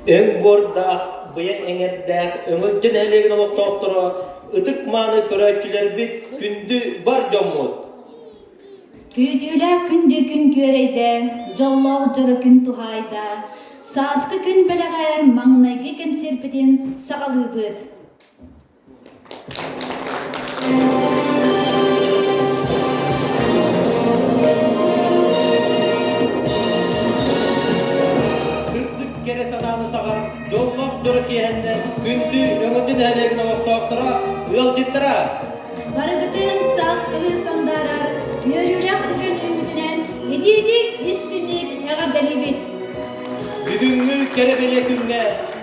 Ön borda bıya eňerde öňülden helegin olup doktora ıtık many göröçüler bit kündü bar jomut. Küydüler kündü gün göreyde, jolloğdurı gün tuhayda, Saaskı gün bэлэҕэ maňnagy konsertden sagalybyt. Kere sananı sagar, jollop duru kiyende, kündü öňünden helegin olup doktora ýoldytyra. Barıgıtın Saaskılı sandarar, yörüylek dügen ümidinen, edidik istindik eğerdelibit. Бүгүнгү керебеле күнгө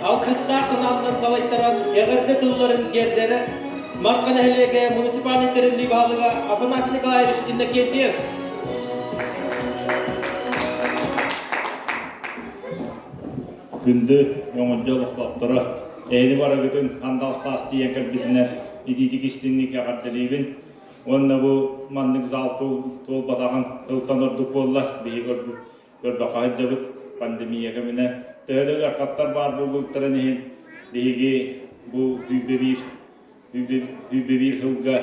алкыстар саналган салайттаран эгерде тылларын тердери Маркан элеге муниципалитеттеринли багыга Афанас Николаевич Иннокентьев. Күндү оңонжолуктора эни барагытын андал саас тиен кирбитинен идидик истинник ягардылыбын онна бу мандык залту тол батаган ылтан ордук болла бии көрбакайдабыт пандемияга менен төөдөгө аркаттар бар булуктарын биги бу үйбебир хылга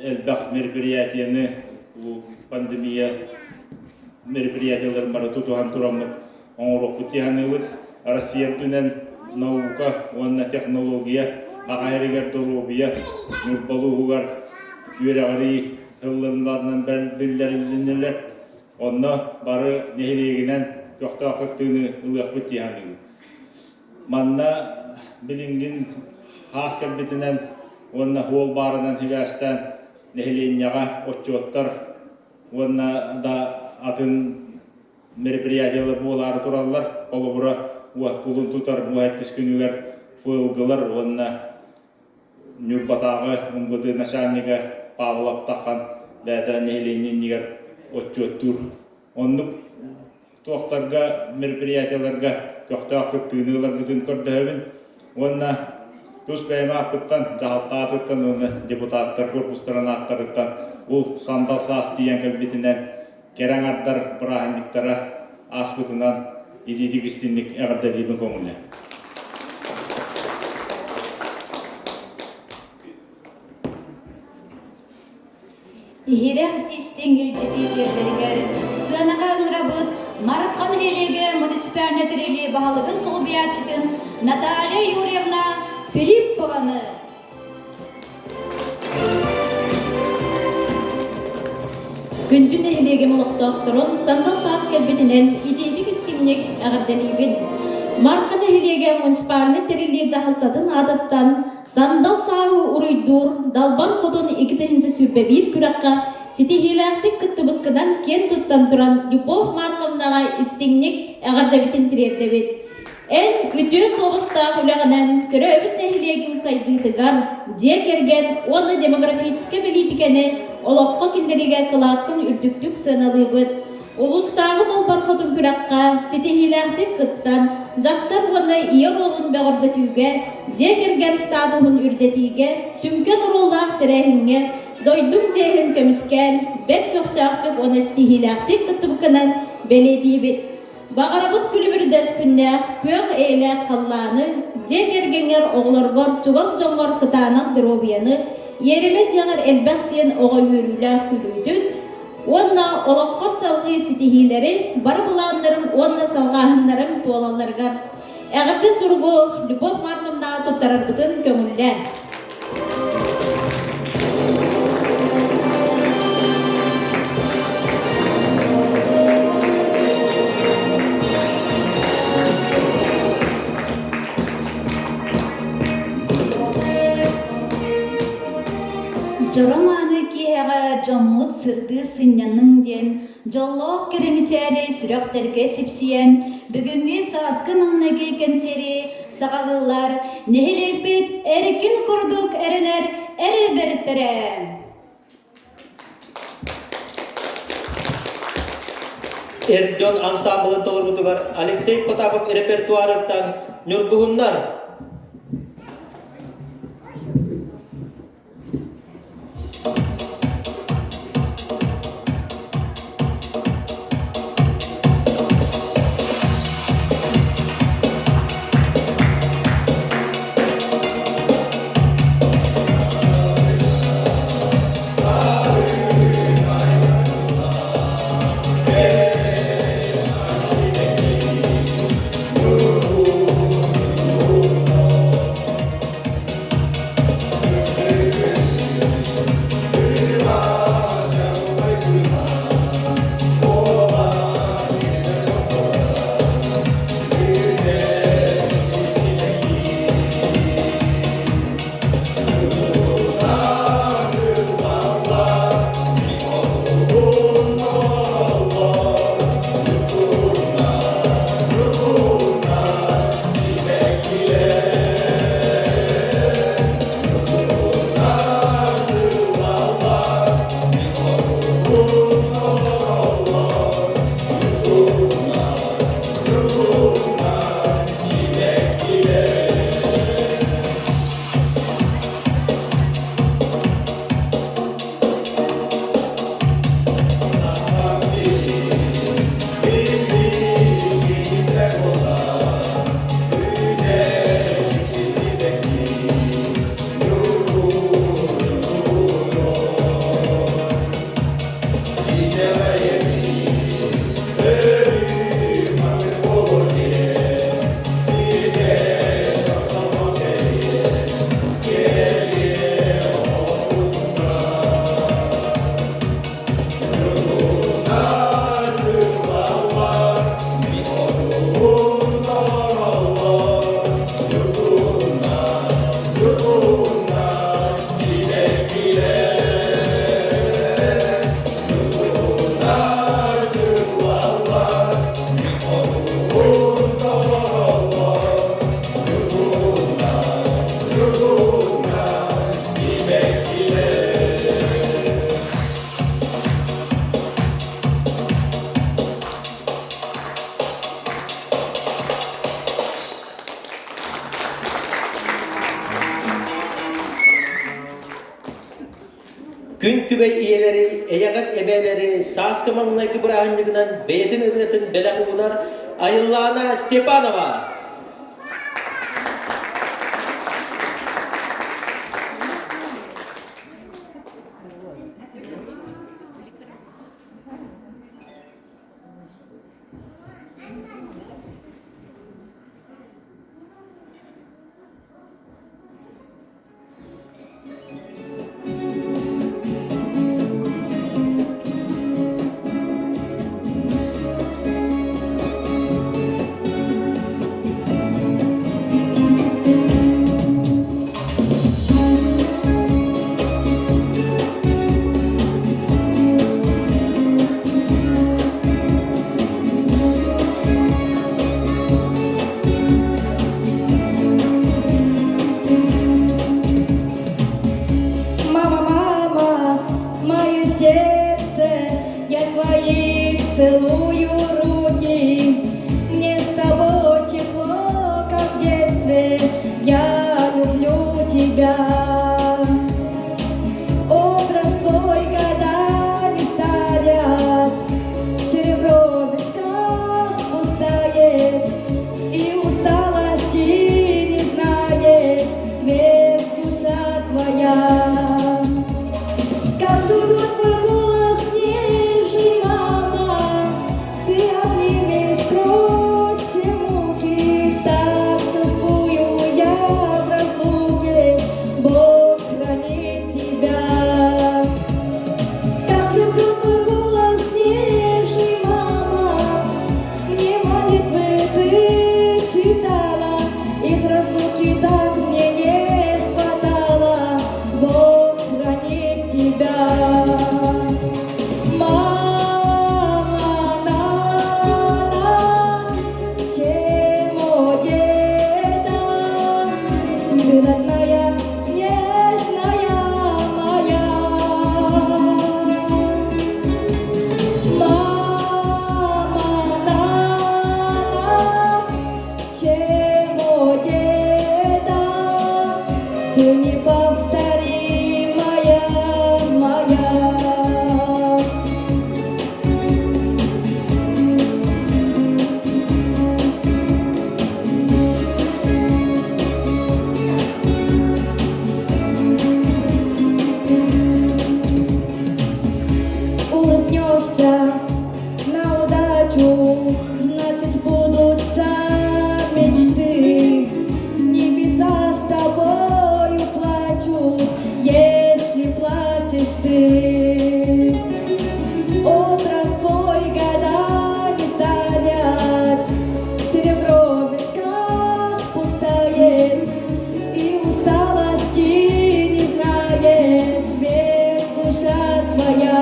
элбах мероприятияны бу пандемия мероприятияларын бары тутуган турамыт оңорок бутияныбыт Россия дүнен наука онна технология агайригердоробия нурбалуугар үйрәгәри хылларынан белдерилнелер онна бары нехилегинен Көхтәхтүне ылык битяны. Манна билингин хаскар битенен онна хол барынан хибастан нехиленяга отчоттар онна да атын мероприятиялар болар тураллар олубура уат кулун тутар уаттис күнүгөр фылгылар онна нюрбатагы умгыды начальника Павлов такан бәтә нехиленнигер отчоттур оннук Тоқтарға, мероприятияларға көқтәқып түйінілер бүтін көрдіғабын. Онна тұс бәймі апыттан, жағалтатыттан, оны депутаттар корпустарын аттарыттан, ол сандал саас тиен кәлбетінен керен аттар бірахындықтара аспытынан едедік істіндік әғірдәлейбін көңілі. Ihirek istengil cididiyetlerger, sığınağınıra bud, Markan helege munisipaliteterili bahalıgın soğubiyatçıgın Natalya Yurievna Filippova'nı. Gündün helege moluqtaqtırın sandal Saaskı bitinen idedik istimlik ağırdelibin. Markan helege munisipaliteterili jahaltadın adattan sandal sağı uruydur dalbar xodunu ikitihinci sürbe bir kürakka Ситихилахтык кыттыбыккынан кен туттан туран Любовь Марковнаға истиңник әғардабитин тиреддебит. Эн үтө соғыста хүләғынан көрөбіт нәхилегін сайдыдыгар, же керген оны демографическе политиканы олоққа киндериге кылааққын үрдүктүк сыналыбыт. Улустағы долбар хотун күраққа ситихилахтык кыттан жақтар оны иер олын бәғырдытүге, же керген стадығын үрдетиге, сүмкен ұроллақ тірәхінге, Дойдум жейхин көміскен, бәт көқтақтып оны стихилақтық күттібікінен белетейбет. Бағарабыт күлібірдес күннәқ, пөқ әйлі қалланы, же кергенер оғыларғар чуғыз жоңғар қытанақ дыробияны, еремет жаңар әлбәқсен оға өріләқ күлудің, онна олаққар салғы стихилері, бары бұланларым, онна салғағынларым туалаларғар. Әғірді сұрғы Любовь Марковна тұттарар бұтын көңіллән. Жороманы кеға жоммут сырды сынянның ден, жоллоқ керемичәрі сүрөқтерге сипсиен, бүгінгі Сааскы маңнаги концери сағалылар, нехилербет әрекін күрдік әрінер әрберттері. Эрдон ансамблын толырбутугар Алексей Потапов репертуарыттан Нюргугуннар. Күн kübey iyeleri, eyagas ebeleri, Saaskı manınayki bırahınlıgından beytin ırıtın belakı bunar Ayıllana Stepanova. Целую руки, мне с тобой тепло, как в детстве, я люблю тебя. Образ твой года не старят, серебро в висках пустает, и усталости не знаешь, век душа твоя. Как дует твой голос нежный, мама, ты обнимешь прочь все муки. Так тоскую я в разлуке, Бог хранит тебя. Как люблю твой голос нежный, мама, мне молитвы ты читала, и в разлуке так мне не хватало, Бог хранит тебя. Родная, нежная моя, мама, чего деда, ты неповторимая моя. Улыбнешься на удачу, значит сбудутся мечты. Небеса с тобою плачут, если плачешь ты. Образ твой года не старят, серебро в висках пустает, и усталости не знаешь, век душа твоя.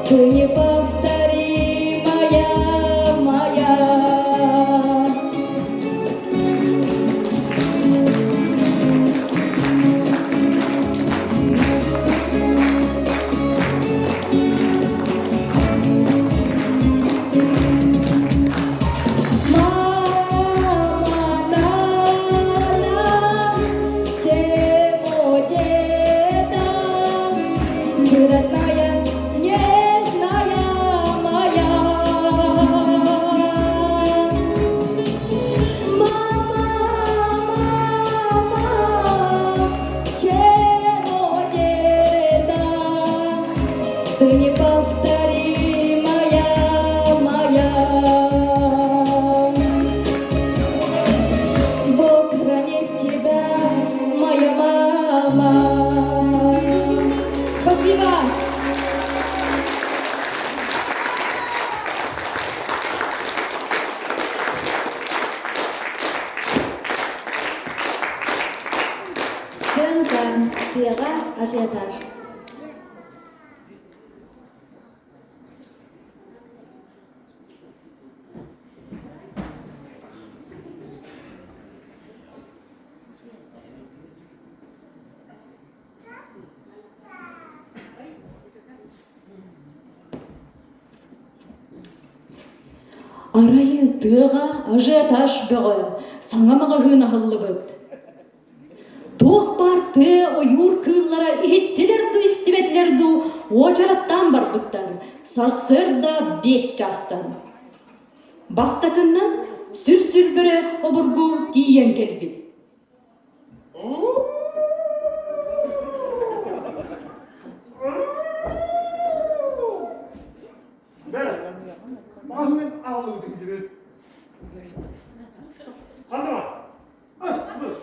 Ты неповторимая моя. Родная, нежная моя, мама, чего деда, ты не повтори. Спасибо. Сенкан, тыга ажиотаж. Арайы тыга ажиотаж бөгө саңамага хына хыллыбыт. Туох бар ты оюр кыллара иттилерду истибетлерду очараттан барбыттар. Сарсырда 5 частан. Бастакыннан сүр-сүр бире обургу тиен келбит. Mahmut ağlıyordu gibi. Kaldıma. Dur.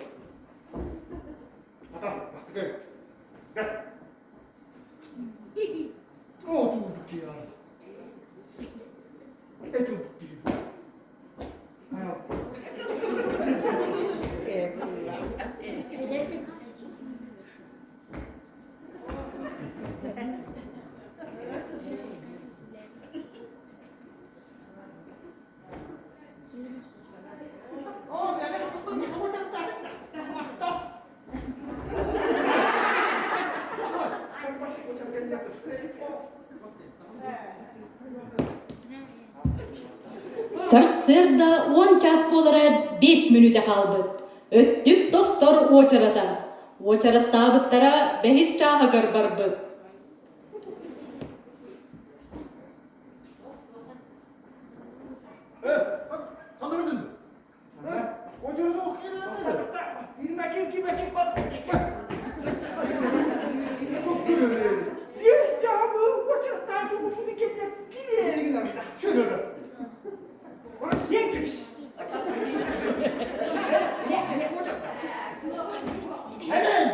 Adam, bastı gel. Gel. Oturduk ya. Etilduk gibi. Hayat. Сарсырда 10 час болара 5 минута қалбыт. Өттік достор очарата. Очараттабыттара 5 чағығыр барбыт. Kaldır mı? Oturdu okuyun. İlmekim gibi ekip var. Bir camı oturttan ki bu fudiketler bir yere gider. Şöyle bak. Yengeç. Ne olacak? Hemen.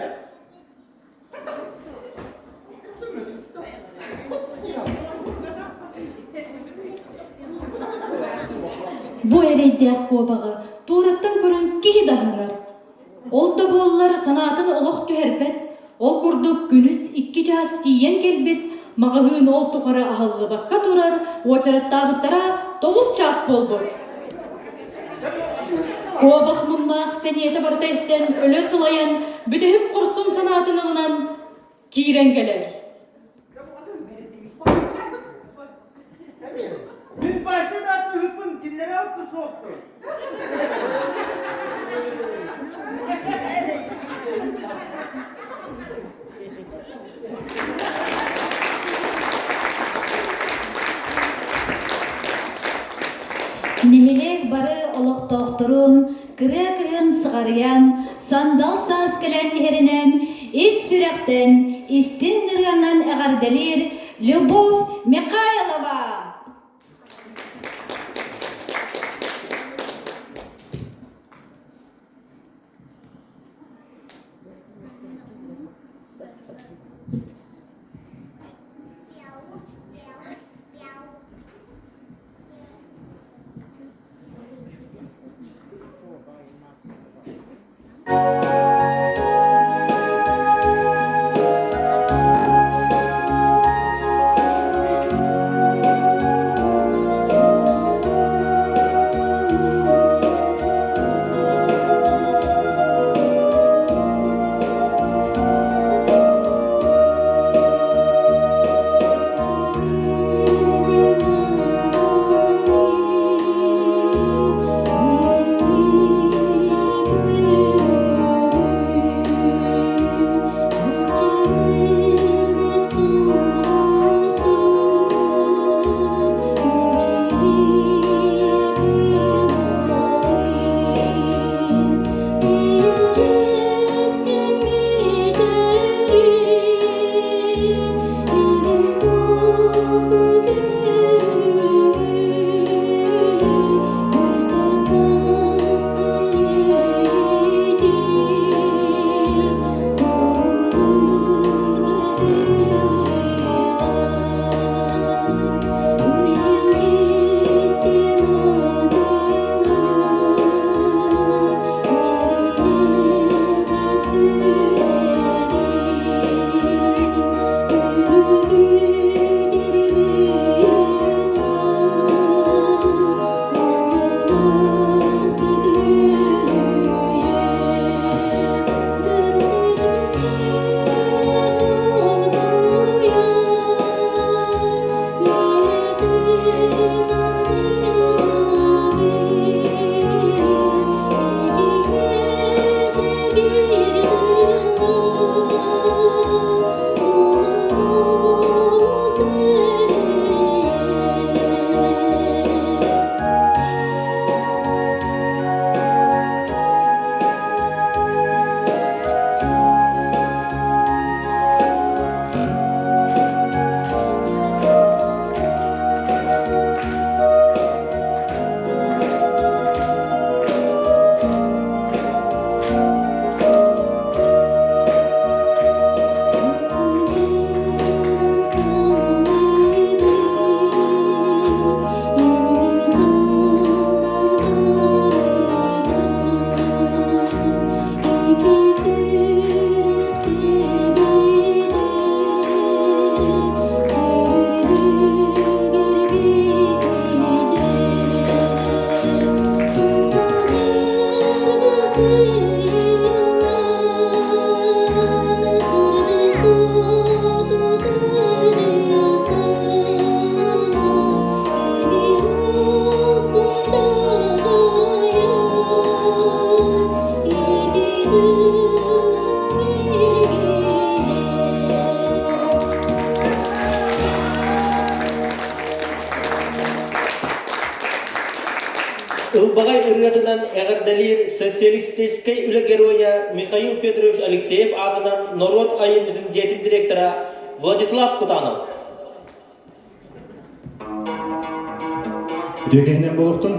Bu ereydiyaq kobağı tuğrattan көрін kehi dahanar. Olda bollar sanatını oloq tüherbet. Ol kurduk günüs 2 jas tiyen gelbet. Mağahın ol tuğara ahıllı bakka turar. Oçarattağıttara 9 jas bolbut. Kobaq mummaq seniyete barıta isten ölü sılayan. Büdehip kursun sanatın ılınan kiren gelir. Dün başında hıpın dilleri altı soktu. Nehilek barı oloqtoqturun, kırı-kırın sığarıyan, sandal Saaskılan iherinen, iz sürekten, istin kırgandan eğardelir, Любовь Михайлова. Илбагай ыргатынан эгерделир социалистической м.Героя М.Ф.Алексеев адынан Народ айымытын жетин директора Владислав Кутанов. Дөгенен болуктун.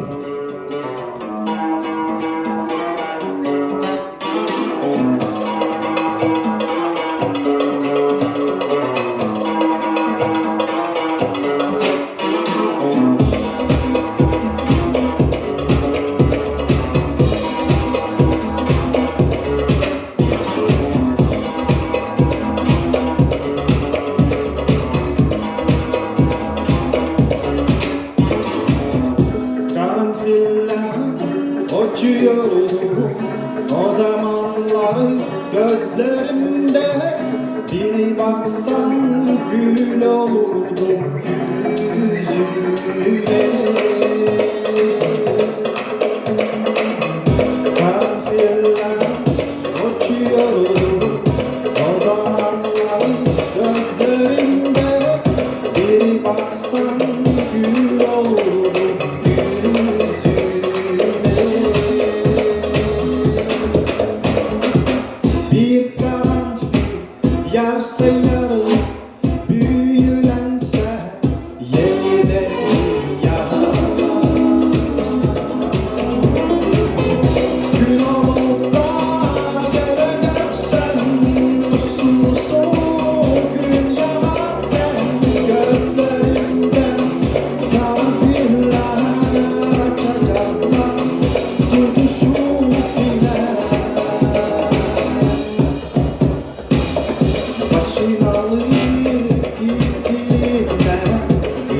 Uçuyordum o zamanlar gözlerimde, bir baksan gül olurdum yüzüne. Karanfiller uçuyordum o zamanlar gözlerimde, bir baksan gül olurdum yüzüne. Bir karanfil yarsa yarı, büyülense yenilir ya. Gün olup da geleceksen, uslu soğuk gün yanarken gözlerimden karanfiller açacaklar tutuşup yine. Başınalı gittiğinde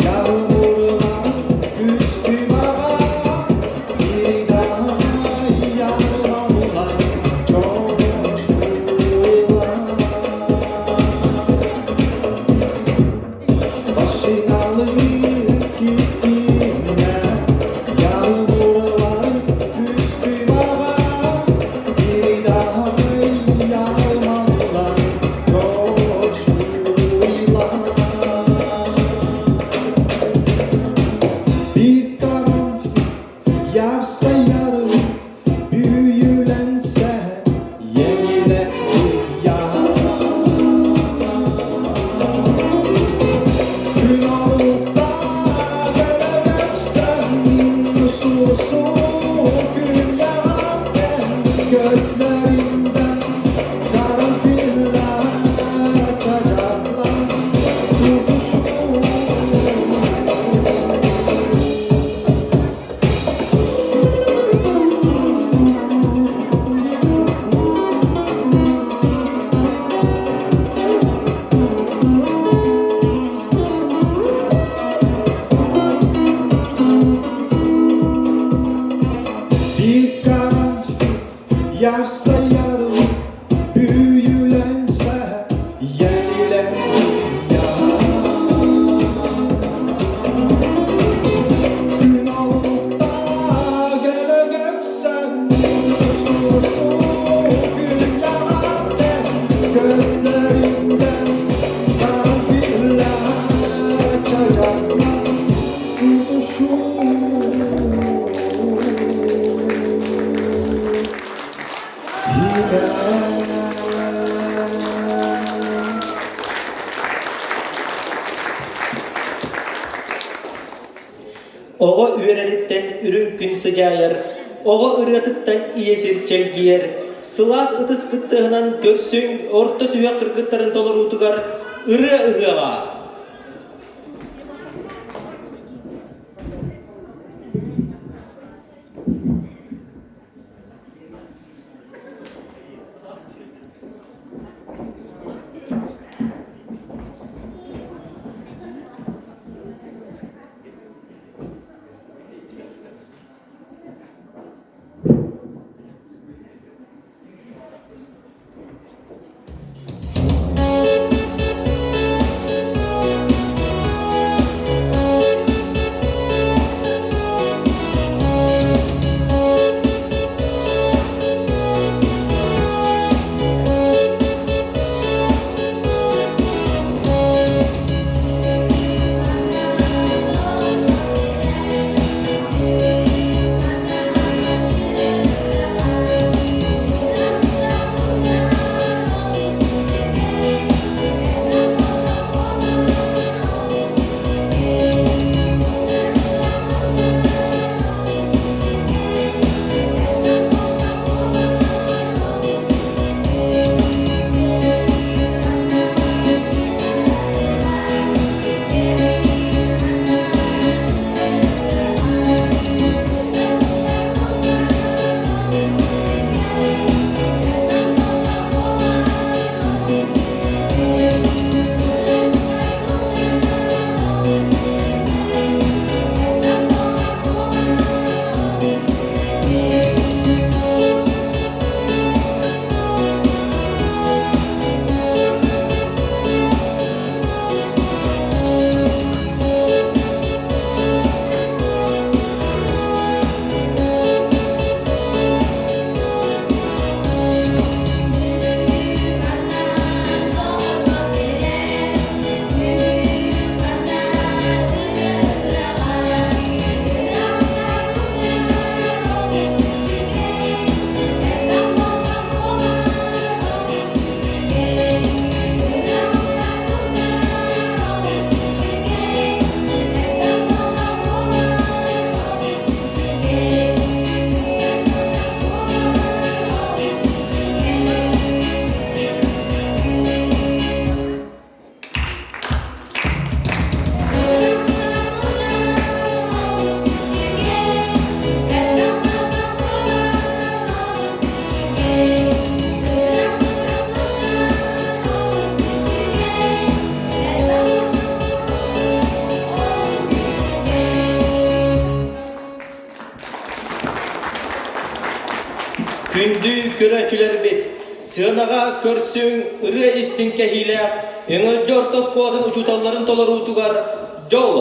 yağmurlar küstü bana, bir daha yağmadılar coşkular. Başınalı gittiğinde yağmurlar küstü bana, bir daha yağmadılar coşkular. Bir karanfil yarsa yarı, büyülense yenilir ya. Gün olup da geleceksen, uslu soğuk gün yanarken gözlerimden karanfiller açacaklar tutuşup. Bir karanfil yarsa yarı, büyülense yenilir ya. Gün olup da geleceksen, uslu soğuk gün yanarken gözlerimden karanfiller açacaklar tutuşup. Oğa üyereritten ürün gün sıcayır, oğa ırgatıktan iyesir çelgiyer, sılas ıtıs kıttığından görsün orta suya kırgıtların dolur utugar, ırı ırığa. Күндү көрәчүләр бит. Сынаға көрсүң ыры истин кәһиләх. Эңел жортос куатын учуталларын толорутугар жол.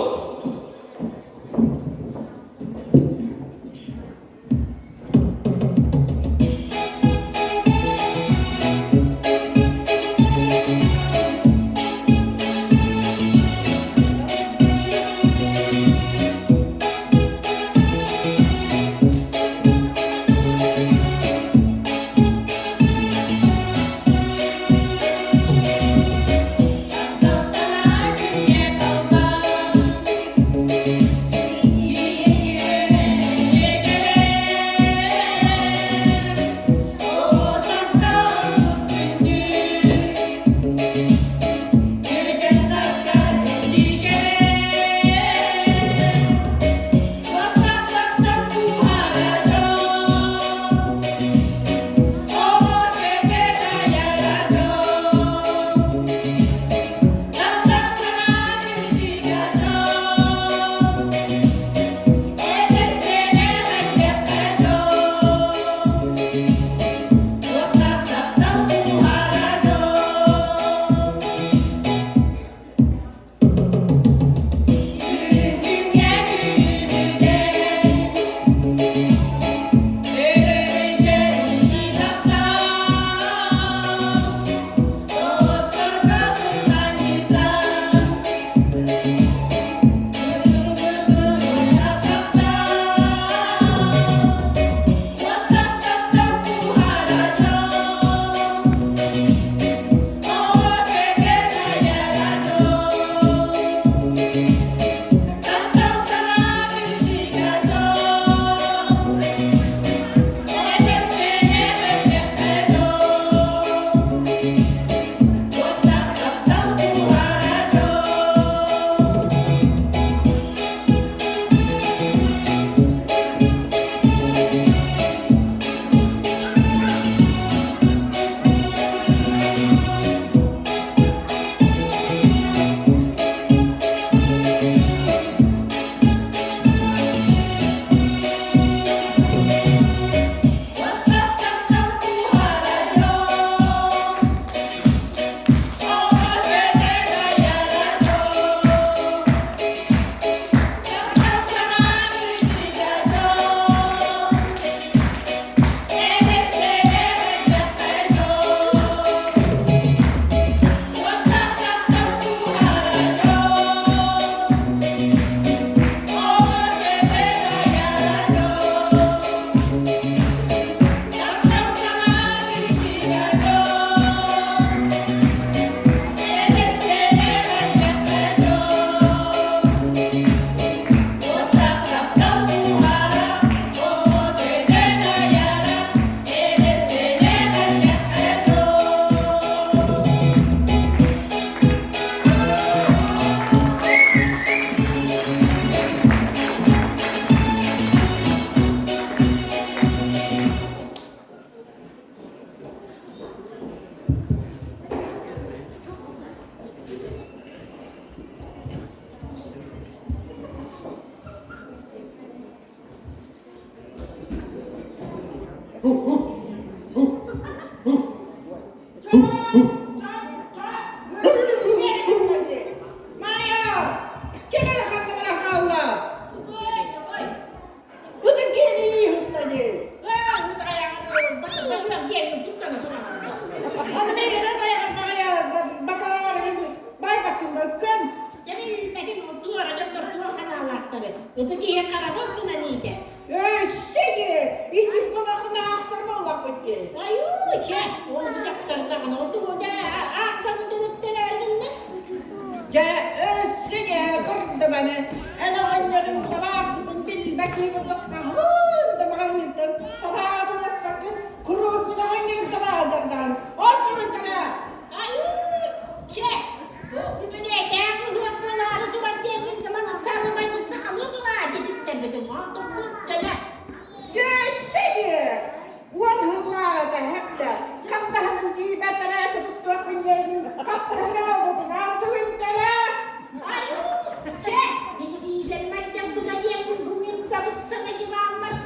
Jadi bisa macam tu tadi yang bumi sama-sama je mamar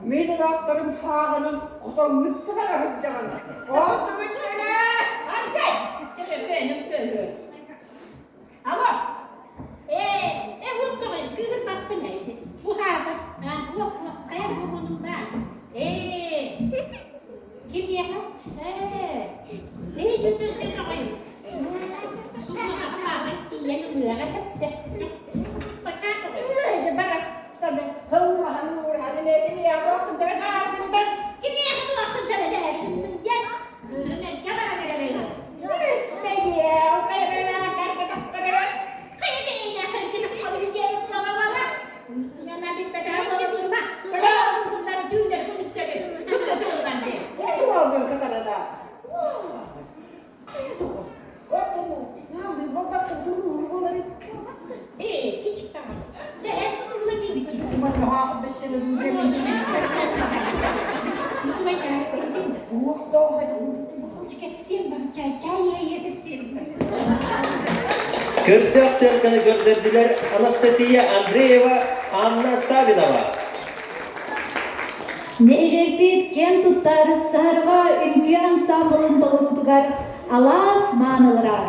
Menin aktarım hağının kutan gıtsı bana hıccağına. Oldu gıttene! Arkay! Efendim tövbe. Ama unutmayın, kızım baktı neydi? Bu hağda, kaya burunum ben. Kim yakar? Ne cüzdün çıkmayın? Sonra kapağın tiyeni müyere hep de. Bakar öyle barassadı. Hıvı hanımur hanımı ya dokun tevekârım ben. Kim yakar dokun tevekârım ben? Gel. Kızım kabara nereye? İstedi ya. Kaya bela karta kapkara. Kaya bela karta kapkara. Gelip bana bana. Sınana bitmeden bana durma. Bela bunları düğünleri konuşturur. Tutmadılar diye. Ne aldın kadar da? Kaya doğru. Otumu. Yalnız babakta durur. Onları küçük tamam. Ne tutulma gibi. Umarım hafif besene düğünleri. Lütfen dersin değil mi? Oh doğru. Кырдык серканы көрдөрдүлөр Анастасия Андреева, Анна Савинова. Нейлербит кен туттары сарга үңкү ансамблын толурутугар алас маанылыра.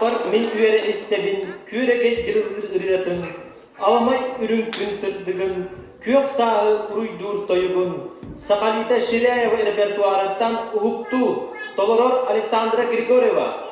Tapar min üyere istebin, küreke cırılır ırıatın, alamay ürünkün sırdıgın, kök sağı uruydur toyugun, Sakalita Shirayeva repertuarıttan uhuktu, Toloror Aleksandra Grigorieva.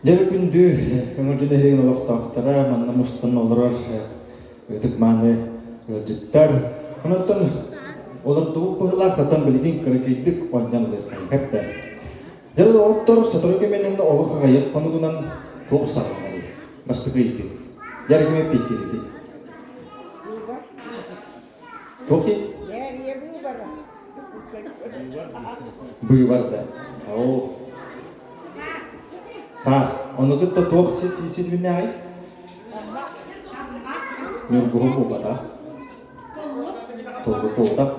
Жер күндү өңөрдүн эреген олоктоктора манна мустан олорор өтүк маны өдүттөр. Онотон олар тууп была хатан билген керекейдик онжанлык кайпта. Жер оттор соторге менен олохага як конугунан токсарманы. Бастыгыйды. Жер кеме питти. Токти? Быйбарда. Ау. Саас, оны гытта тоқ сидвине ай? Мен гугу бада. Толгу болда.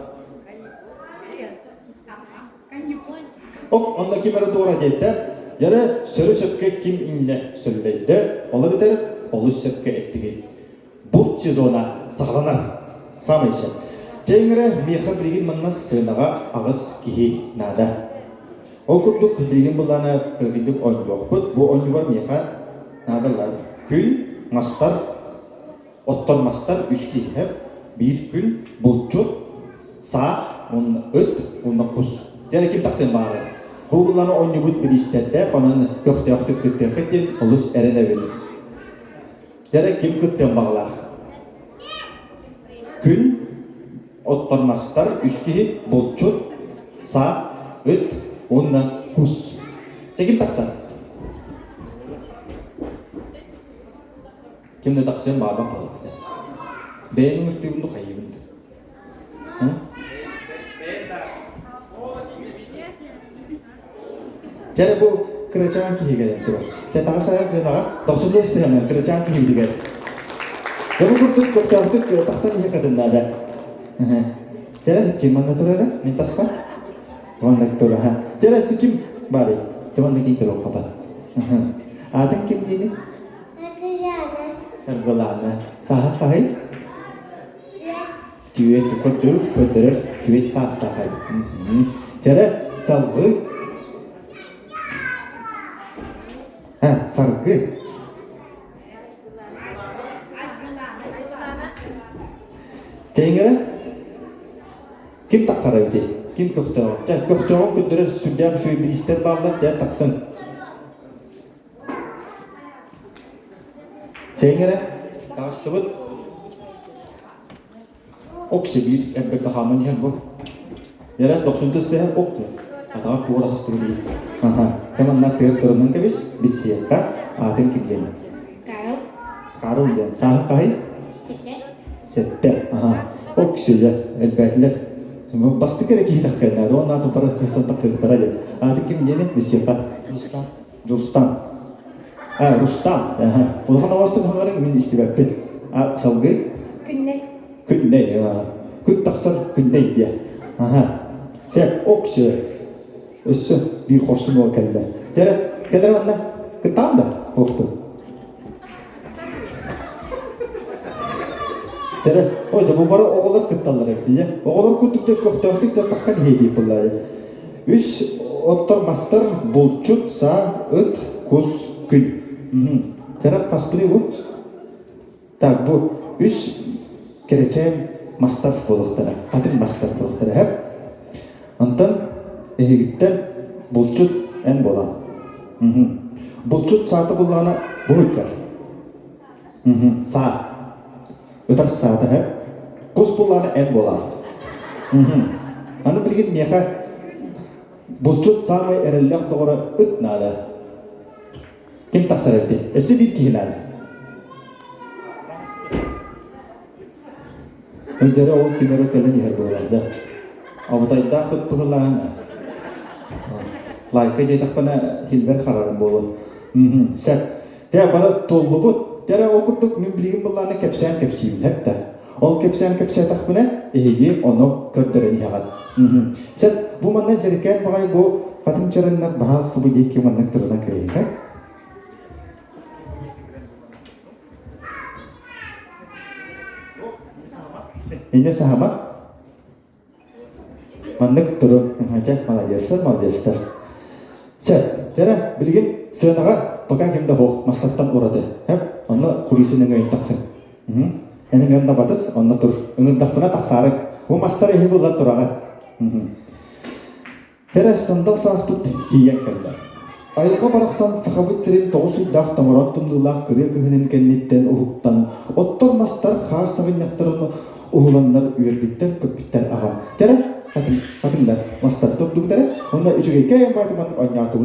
Ок, онда кимера дора дейді. Жары сөрі сөпке ким инне сөйлейді. Ола бітер, олу сөпке әттіген. Бұл сезона сағланар. Самайшы. Жайыңыры меха білген мұнна сынаға ағыз кихи нада. Ол күрдік білген бұланы кіргендік ойын жоқ бұд. Бұл ойын бар меха надалар. Күн, мастар, оттан мастар, үскі хеп. Bir gün bulçut, sağ, onun öt, onun kus. Diğer kim taksim var? Buğulanı oynubut bir istette, onun köftü kıttıkıttın olus erenevin. Dere kim kıttın bağlar? Gün ottarmastar, üskü, bulçut, sağ, öt, ondan kus. Kim taksan? Kimde taksan bağban bağlaktı. Benim mürtübünü kaybındı. Jadi bu kerajaan kihi gede tu. Jadi tak saya benar, tak sudah setiap kerajaan kihi juga. Jadi kurtuk tak saya ni kata nada. Jadi cuman tu lah, minta apa? Mana tu lah. Jadi sikim balik, cuman nak kita lokap. Ada kim ni? Sargalana. Sah kahai? Duit kotor, duit fast kahai. Jadi salgı. Sargı. Cengere kim takar evde? Kim köfteği? Cem köfteği kündürür sündüğü şu bir ister bağlar cem taksın. Cengere dağıstıbıt okşe bir ebbe kahamın yer bu. Yere 90 sene ok mu? Atau kurang studi. Kamu nak terus kebis bisiaka, ada kian. Karul dan sah kai. Sette. Oksiya elbetler. Pasti kira kita kena. Doa nato para kesan tak kerja. Ada kian bisiaka. Rustam. Rustam. Udah nawas tu kemarin min istilah pet. Sauge. Kunne. Kun taksar kunne dia. Siap oksiya. Üssü bir hoşsun o kelle. Dere, kadar mana? Ketanda waktu. Dere, o da bu bara oğullar ketallar eftiye. Oğullar kutukta köfteğtik de takkan hedi pullay. Üs ottar master bulçut sa öt kus gün. Dere kaspri bu. Tak bu üs kereceğin master buluktara. Kadın master buluktara hep. Antan ehigitten bulçut en bola. Bulçut saati bulana boyutlar. Saat. Öter saati hep. Kus bulana en bola. Anı bilgin niyaka bulçut samay erellek doğru öt nada. Kim taksar evdi? Esi bir kihilal. Öncere o kinere kelen yer boyarda. Avutayda khut puhulana. Like jadi tak pernah hilber kararan bolu. Set. Dia barat tol lubut. Cara okuduk membeli belana kapsian hep dah. Ol kapsian tak pernah. Ehgi ono kerdereni hakat. Set. Bu mana jadikan bagai bu kating caran nak bahas lebih jeki mana terus kaya. Hep. Ini sahabat. Mandık turun aja malah Set, cara bilgin senaga pakai kimda ho mastertan urade. Hep, onna kulisin yang taksın. Ini ganda batas, onna tur. Ingin daktuna taksarak. Bu master ibu lat turagat. Cara sandal sasput kiyan kalla. Ayılga baraksan sahabit serin toğusu dak tamarat tumdullah kırıya kıhının kennitten uhuktan. Ottor master khar savin yaktarını uhulanlar üyerbitten köpitten ağam. Cara Patindar, master top duk tere, onda üçüge kaya bayat man onyatı bu.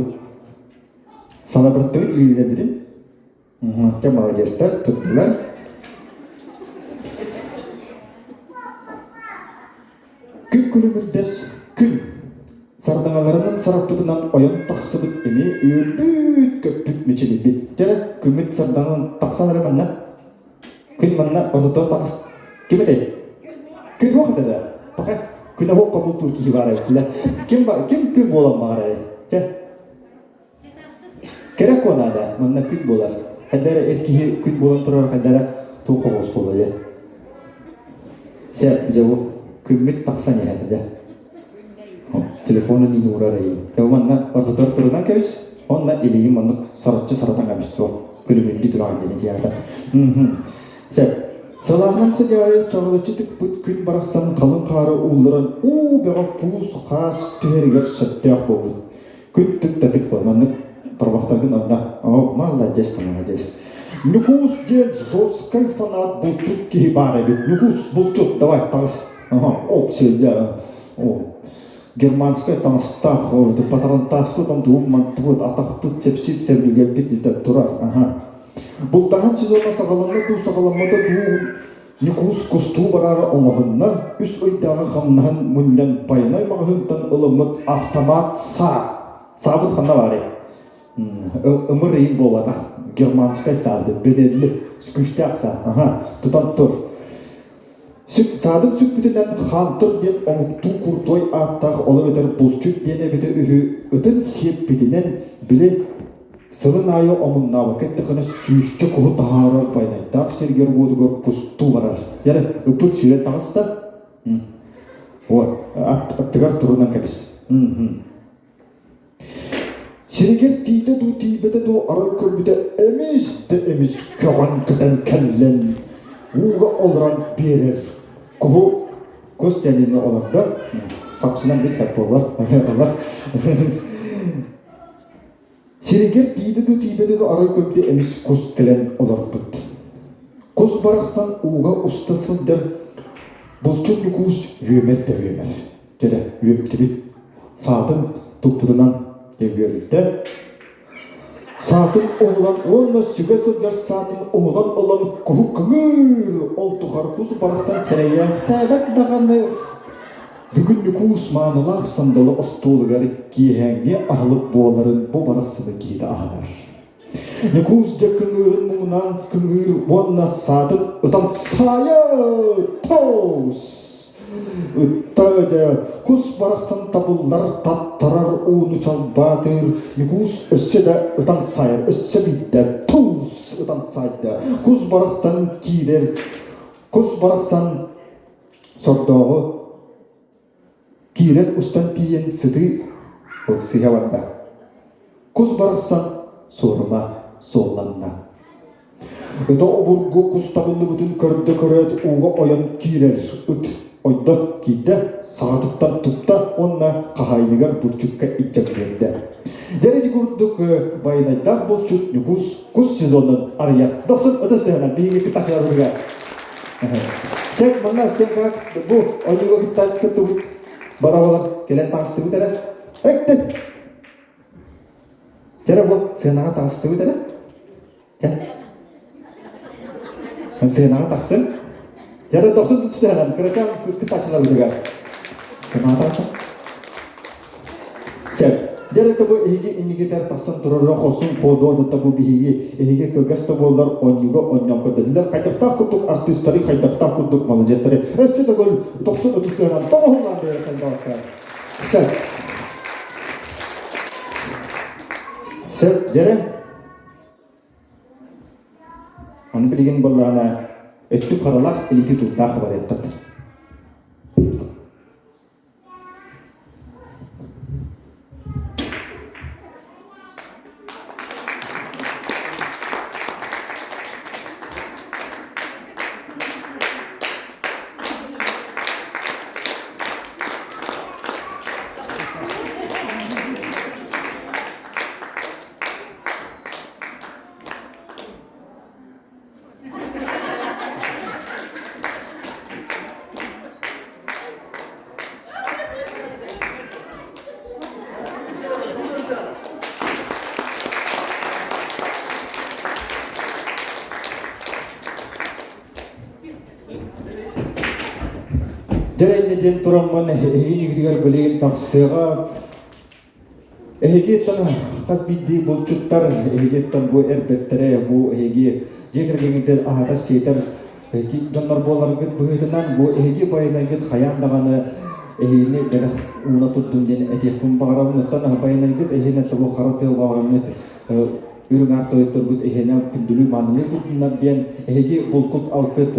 Sana bertevit iyiler bidin. Cema jester tuttular. Gün kulübürdes gün. Sardangalarının sarapıtından oyun taksıbıt emi üyürbüt köpüt meçeli bit. Tere kümüt sardanın taksaları manna. Gün manna ortator taks. Kime dey? Gün vakti da. Pakai. Kuna hok kabul Turki var evtiler. Kim bolan var ev? Kerek ona da, manna gün bolar. Haddara erkeği gün bolan turar, haddara tuğ kovuz bolar ya. Sen bu kümmit taksan ya. Telefonu ni nurar ayın. Tabi manna orta turunan kevs, onna iliyim manna saratçı saratan kabis o. Külümün gitüran deni cihada. Sen Salahnan sejarah çağlaçıtık bu gün baraksan kalın karı uğuların beğen buz, kas, tüheriger söpteyek boğud. күттік тәтік болманып тұрбақтағын онна. Молодец, молодец. Нюкус ден жесткий фанат был чутки бары бит. Нюкус был чут, давай, тағыз. Сенде, германская там стах, патронтасту там туып атақты сепсип сәбілгел бит етіп тұрар. Бұл тағын сезонна сағаламны бұл сағаламмада бұл Нюкус кусту барары оңығынна үс ойдағы қамнан мүнден байнай мағығынтан ылымыт автомат сабыт қанна бары. Өмір рейін болада. Германская сады, беделі, сүкішті ақса. Тұтан тұр. Садым сүкпітінен хантыр ден омықту құртой аттақ олы бетер бұлчүк дене беті үхі үтін сеп бетінен біле сылын айы омынна бакетті қына сүйісті құғы тағарар байнай. Дақ сергер өдігір құсту барар. Дәрі үпіт сүйрет тағыста. Аттығар тұрынан кәбіс. Сергер тейді ду тейбеті ду арай көрбіді әмес көған күтен кәллен. Уға олран берер. Құғы көз тәлені оларды сапсынан бет әп болар. Сергер тейді ду тейбеті ду арай көрбіді әмес көз кәлен олар бұд. Көз барақсан уға ұстасылдыр. Бұлчық нүкіз өмер. Жәрі өмді бет. Садын тұппыдынан Евеликте сатын оğlan onunla sügesizler sатын oğlan olan kuhukır ol tuğar kuzu baraksan çereyen tәбәт dağını bugün nükus manılaq sandalı ostolu gari kiyenge ahılıp boğların bu baraksını giydi ağlar nükus de kıngırın muğunan kıngır onunla sатын ıtam saya toz Üttədə kus baraksan tabıllar tattarar onu çalbatır Nükus össe de ıtan sayar össe bitte tuz ıtan sayda Kus baraksan kirer Kus baraksan sordağı Kirer ustan tiyen sıdı Oksihe vanda Kus baraksan sorma sollanna Öte oburgu kus tabıllı bütün körde köret uğa oyan kirer Üt Oyda kide sağdıktan tutta onunla kahaynigar bulçukka içebilende. Derece kurduk bayınaydak bulçuk nükus kus sezonun araya. Doksun ötesi hemen bir iki taşlar buraya. Sen bana sen karak bu oynuğa gitti kıtıbık. Barabalar gelen taştı bu tere. Ekte. Tere bu sen ağa taştı bu tere. Gel. Sen ağa taşsın. Jadi doksun itu sudah dalam kerja kita celah juga. Kenapa sih? Siap. Jadi tabu ini kita taksan turun khusus kodo tabu bihi ini kegas tabular on juga on yang kedua. Kaitak tak untuk artis tadi kaitak tak untuk manajer tadi. Itu gol doksun itu sudah dalam. Tahu nggak ada kaitak. Siap. Siap. Jadi anda bikin bolana. Itu karalah eliti tutah kabar yakat. Jadi jen turamman ini digar beliin taksega tan khas biddi bolchuttar tan bu erbettere bu jeger gengidel ahata setar jannar bolar git buyutunan bu bayna git khayandagana ini berak una tuttun den etihkum bagaram tan bayna git tabu kharatel bagaram ürün arto eturgut kundulu manını tutnar den bolkut alkıt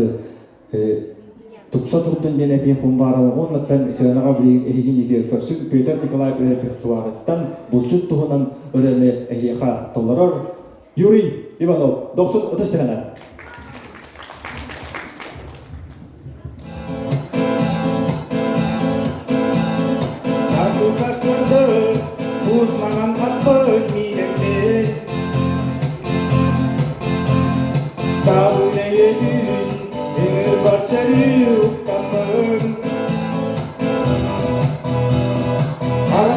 Tupsa turtun den etihkum bagaram onatan senaga bilin nidir körsün Peter Nikolay repertuarıttan bulçut tuhunan örene tolarar Yuri Ivanov 90 tane. Sarsıldı, uzmanan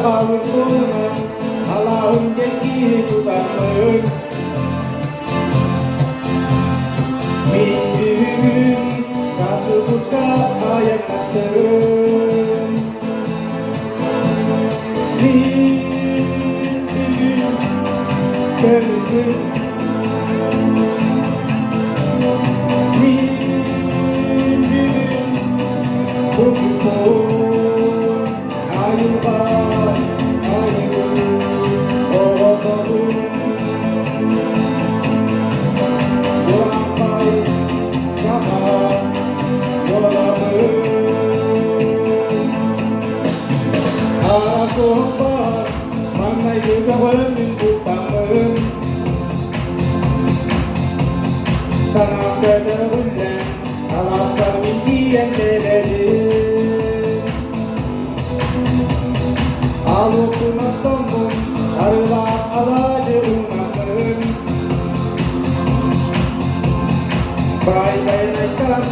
Sağalır soluna Allah'ın belki tutanın Mindiğin Sası buska ayaklarım Mindiğin Gönlüm Mindiğin Çocukluğum Ayığa Sana bedeller Allah'tan mindiyen deleri Alukun attamın Arıla alacı umanın Bay bayraktan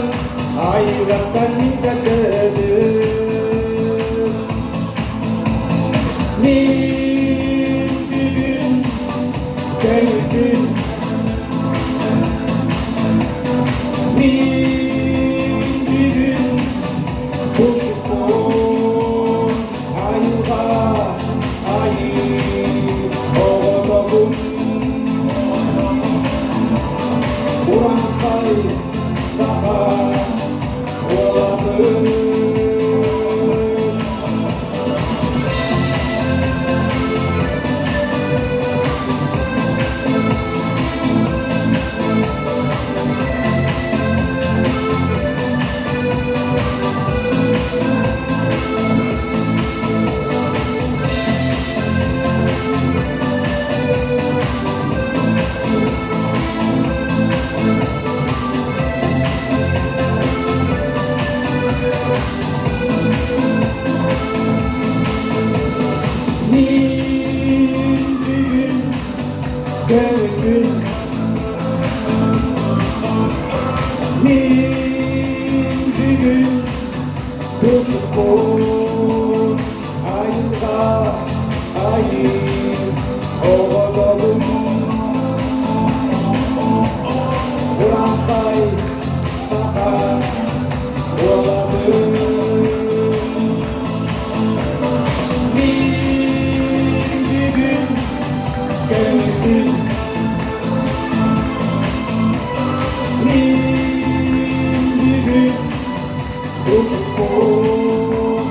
Ayılardan mindedir Mindirin Gönlün Mindirin Kuşukun Ayığa Ayı Oğlum Kur'an-ı Saha Oğlum Gönlüm Mindirin Çocukluğum Ayığa Ayı Oğlum Kur'an-ı Saha Oğlum Mindirin Gönlüm Mindirin Çocukluğum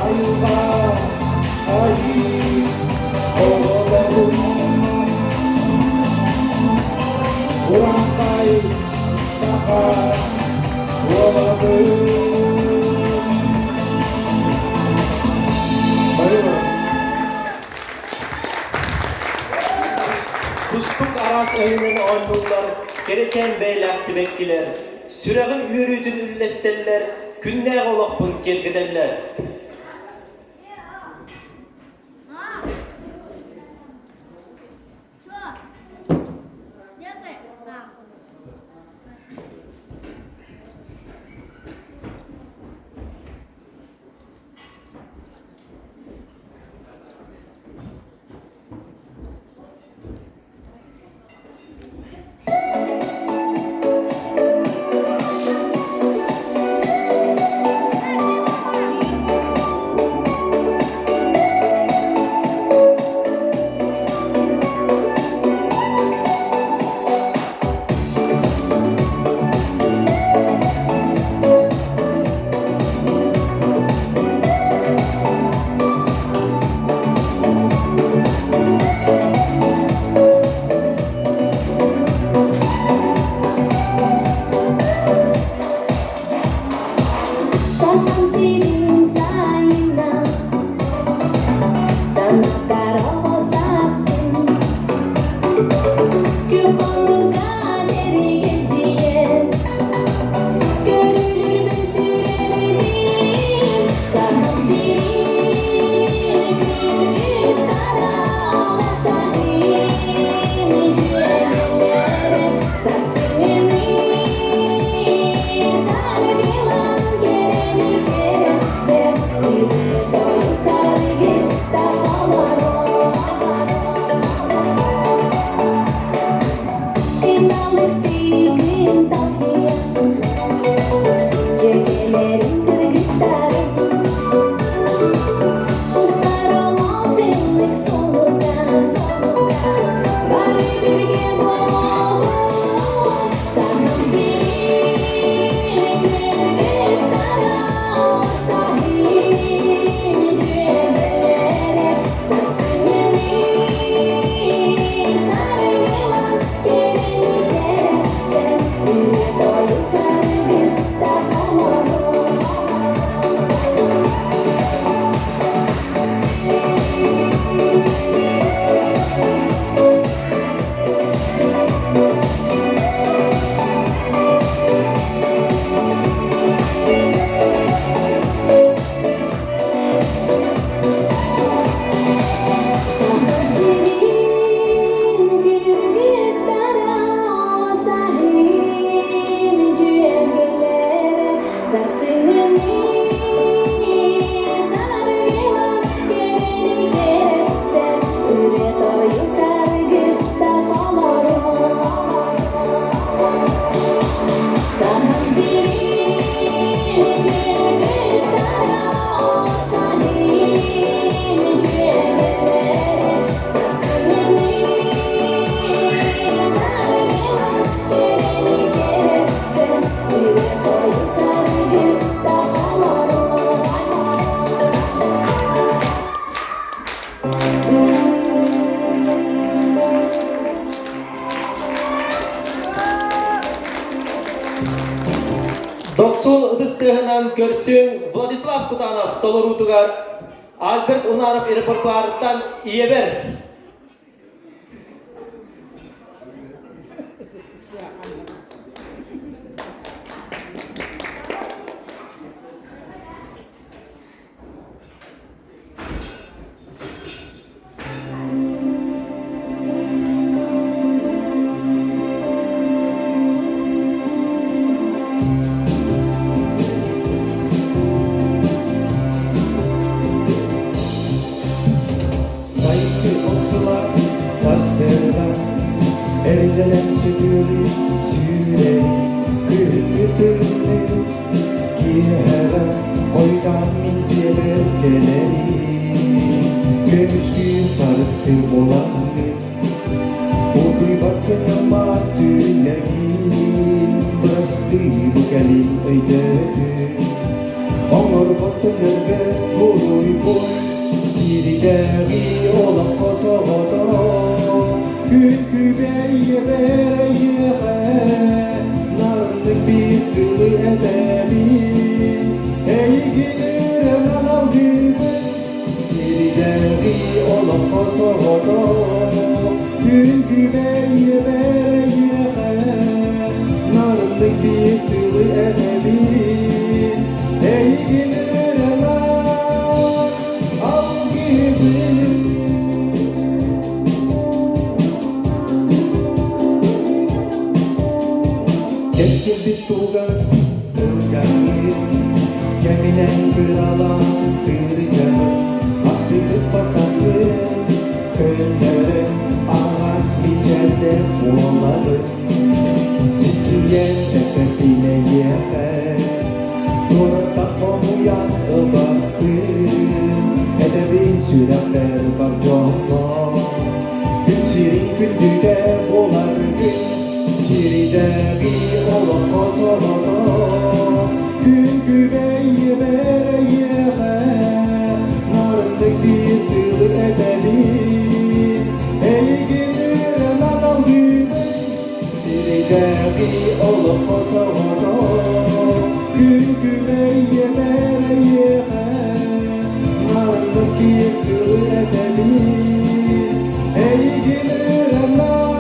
Ayığa Ayı Oğlum Kur'an-ı Saha Oğlum Kustuk aras öğünen ondullar, gereken beyler sibekkiler, süreği yürüdün üllesteller, günne olokpun gelgideller. Está ыстığынан körsün Vladislav Kutanov tolorutugar Albert Unarov repertuarından iyeber. Erilenen sütürü süre kırgıtını Kihara koydan mince belgeleri Gömüskü sarıstır olanı Oduy batsın ama tüylegin Bırastı bu kelin öydödü Onlar batınırgı koruy koy Sirideri olan Kosovo'da Külkü beye bereye narlık bir kılı edebi Ey gider nanal düğün Sirideri olan Kosovo'da Külkü beye bereye narlık bir kılı edebi Ey gider nanal gibi Keskin bir tuğan sığacağım Geminen kıralan kıracağım Astırlık bataklık köyleri Ağaz micelde oğulları Sikiyen tepepine yeğe Doğrulta konuyan ıbaktı Edebin sürekler var canlı Gün sirin gündüde olar gün Sirideri olan Kosovo'da Külkü beye bereye narlık bir tığ edebi Ey gider nanal düğün Sirideri olan Kosovo'da Külkü beye bereye narlık bir tığ edebi Ey gider nanal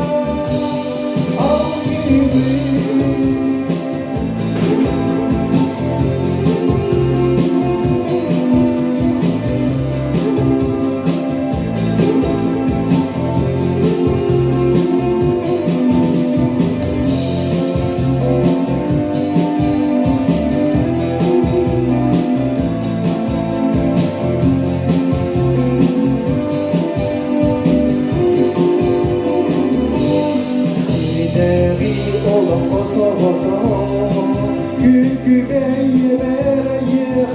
Külkü beye bereye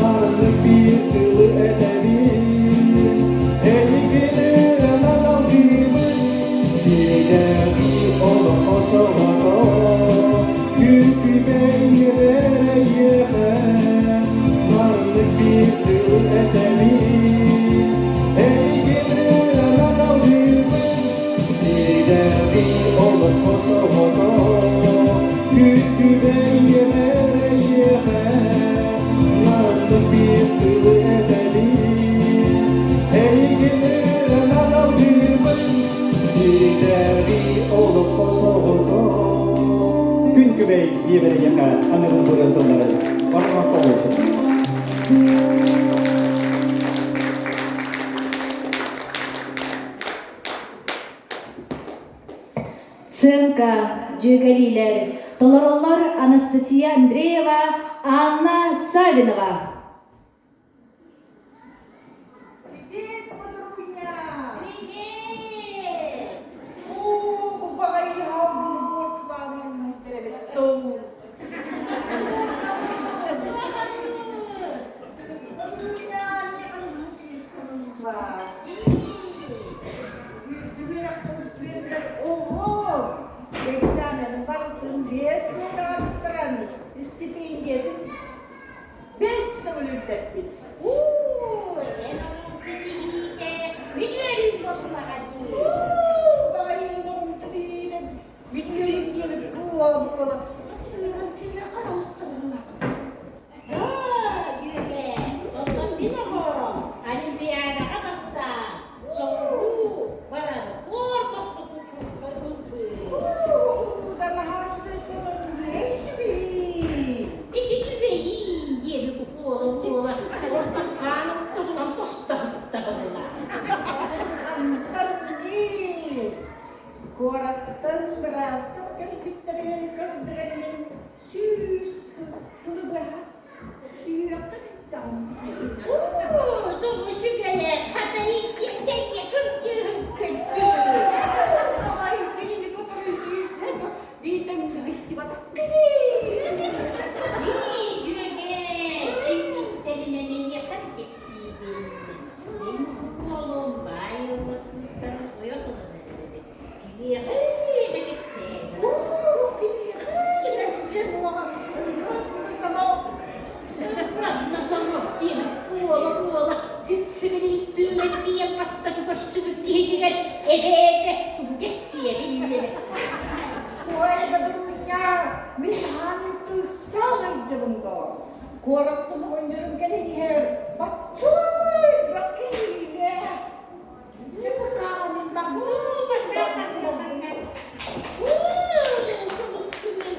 narlık bir kılı edebi Ey gider nanal düğün Sirideri olan Kosovo'da Külkü beye bereye narlık bir kılı edebi Ey gider nanal düğün Sirideri olan Kosovo'da Külkü beye bereye narlık bir kılı edebi Ey gider nanal düğün Sirideri olup Kosovo'da Külkü beye bereye anırın buyurduğları Parmakta olsun Сценка Джигaliler, Толороллар Анастасия Андреева, Анна Савинова. Привет, подруга! Привет! О, купавай халдын бортларым привет. Подруга, не конфликт var. Ого! Экзамены бардым, 5 yıl arttırın. Стипендиyadım 5 Tomuşugaya kadayıf yetenle kırçırım kırçı. Ay, elini götürürsünüz. Bir de mühaytti batak. Çimdislerine ne yakar hepsi bildim. Benim oğlum bayağı bakmışlar. Uyuyorlar dedi. Kimi yakar hepsi. Kimi yakar hepsi. Nazamok diye kuola sümsümeliğin sürettiği pastaki koşçuluk diye ebe tümgeksiye binleme. Ой, kadınlar, mihanlık sağlaydı bunda. Kuarattım oynarım gelin yer. Bakçoy, bakıyla. Sebukamin bakma.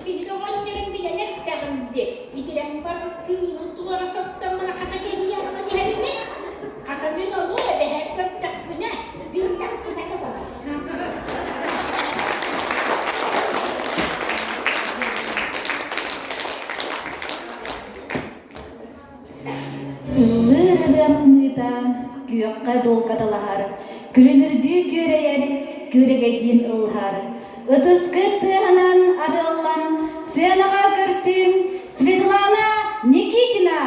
Beni de oynarım bile nektarımdı. Bitiren barın kuyunun duvara soktan bana kata geliyor ama diğerine. Katamın onu eve her 4 dakikine, 1 dakikine sabah. Ылырырымныта күйөкка долкаталахар, күлүнүрдүү көрөйөр, көрөгөйдин ылхар. Ыдыскы тыанан арыллан, сценага көрсүң Светлана Никитина.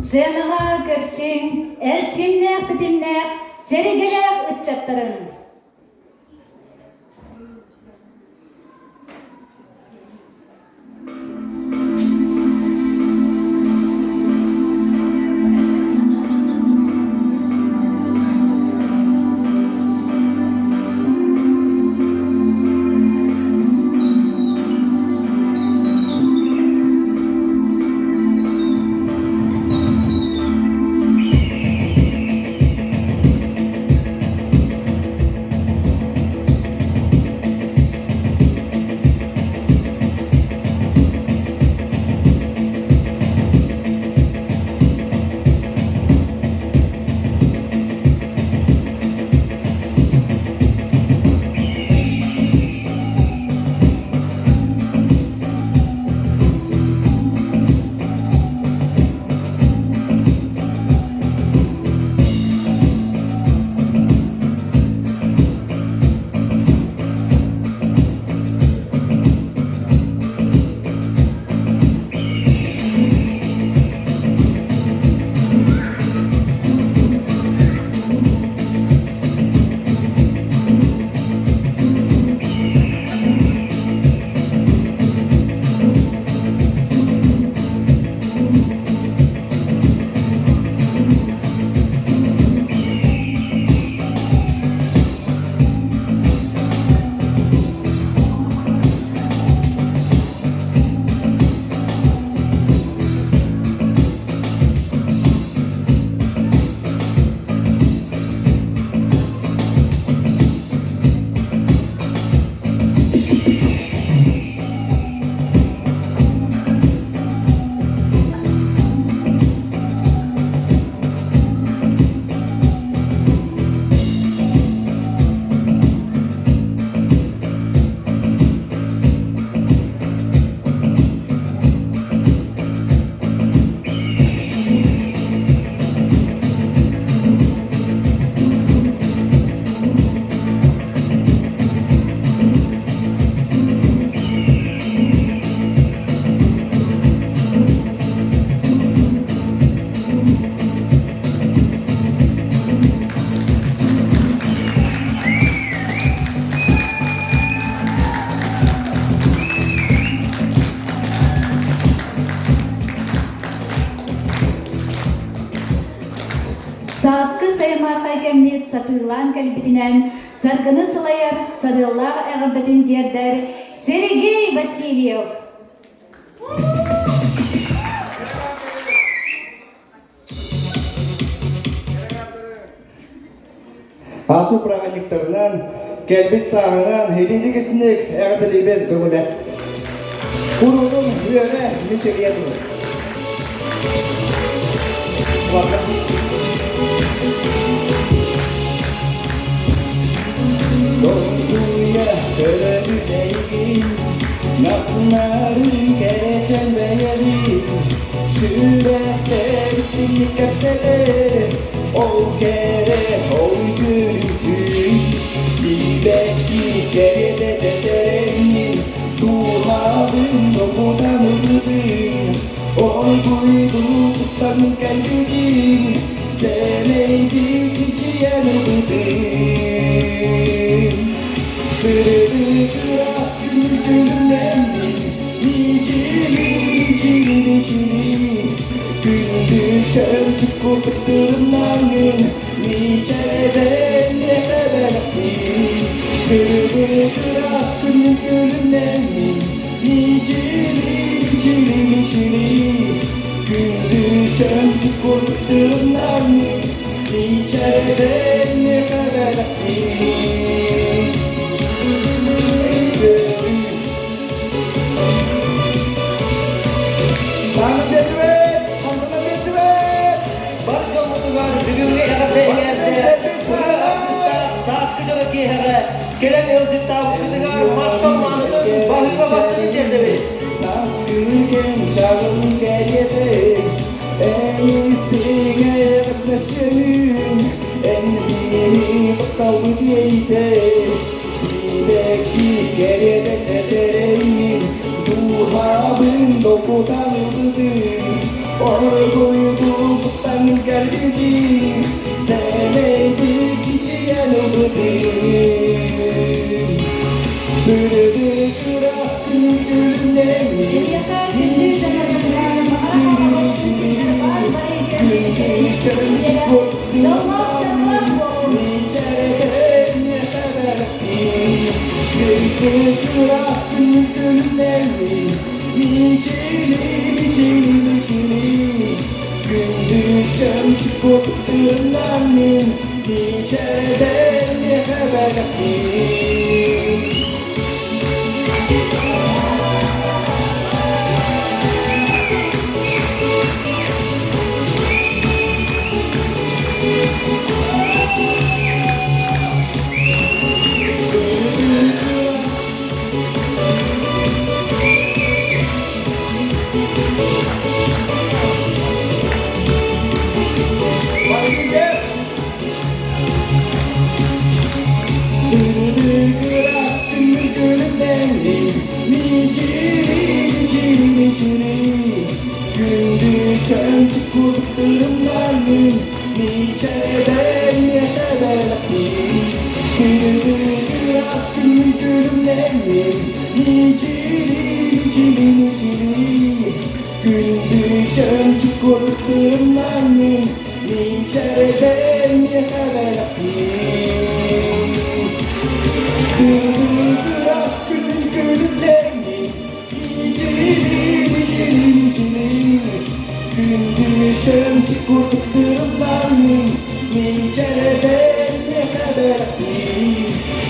Сценаға кірсең, әрчемнәк тітімнәк, сәрігіләк үтчаттарын. Сааскы сайымарқа кәммет сатылан кәлбетінен саргыны сылайар сарыллағы әғірбетін дердер Сергей Васильев. Асыл прағаниктарынан, кәлбет сағынан, хедейдігісінек әғділейбен көмілі. Құруының үйері мечелия тұры. Doğruya görüneyim, nakların geleceğim beyeli. Sürekli istinlik kapsede, o kere oy gürültü. Sibekli kerede dedenin, duhavın dokudan öldürdün. Oy buydu ustanın kalbinin, seneydik içiyen öldürdün. Sırrı kıras gülümden içini gündüz çömçük korkutturumdan niceden ne kadar Sırrı kıras gülümden içini gündüz çömçük korkutturumdan niceden ne kadar Gelen öldü tavuklular mahtomanının bahıga bastığını derdi. Saaskıken çağın geliyede en isteğe kısmesin en iyi kaldı diyeyde Sibekli geliyede edereyin duhabın dokudan öldü Orguydu kalbim sevmeydik içiyen umudim Sürdük bıraktın gülümleri Gündüzden korktum İçeriden ne haber Sürdük bıraktın gülümleri İçini Gündüzden korktum annem İçeriden ne haber Gündüzden çıkurduklarımdanım Niçeden yaşadım Sürdük aşkın gülümlerim Niçini Gündüzden çıkurduklarımdanım Niçeden yaşadım Sürdük aşkın gülümlerim Gündüzden çıkurduklarımdanım Niçereden ne haber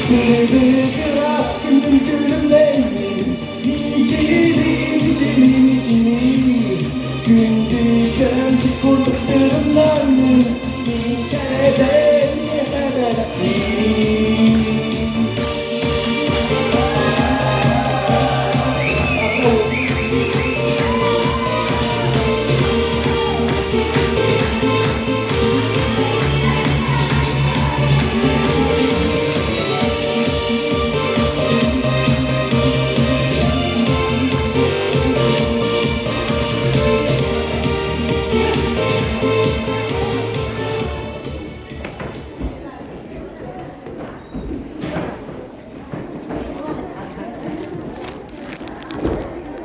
Sürdük aşkın gülümlerim Niçini Gündüzden çıkurduklarımdanım Niçereden ne haber Oh